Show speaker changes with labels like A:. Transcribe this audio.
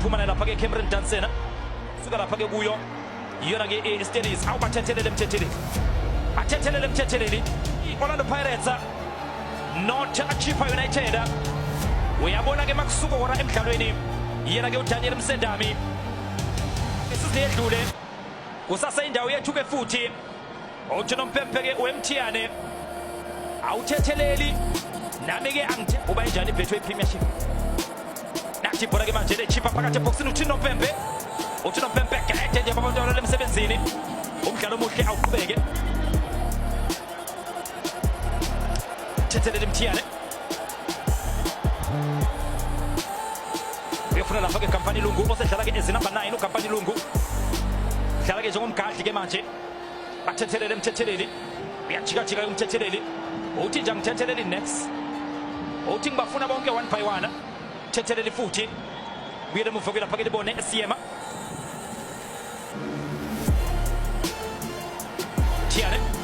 A: phuma lapha ke Cameron Dansena suka lapha ke kuyo yona ke Stelis awu Bathethelele Mthetheleli Orlando Pirates not Chippa United uyabona ke makusuka ora emdlalweni yena ke uDaniel Msendami esizedlule kusasa indawo yethu ke futhi uJohn Mpempe ke uMthiyane awuthetheleli nami ke angithe uba njani ibhethwe Premiership nathi bora ke manje le Chippa phakathi eboxini uJohn Mpempe kade nje babantwana lemsebenzini umdlalo omuhle awuqhubeke Mthetheleli Mthiyane uyafuna lapha ke kampani lungu osedlala ke ezinamba 9 ukampani lungu dlala ke njengomgadli ke manje Bathethelele Mthetheleli uyajika uMthetheleli uthi nje Mthetheleli next uthi ngibafuna bonke one by one Mthetheleli futhi buyele muva lapha ke libone esiyema Mthiyane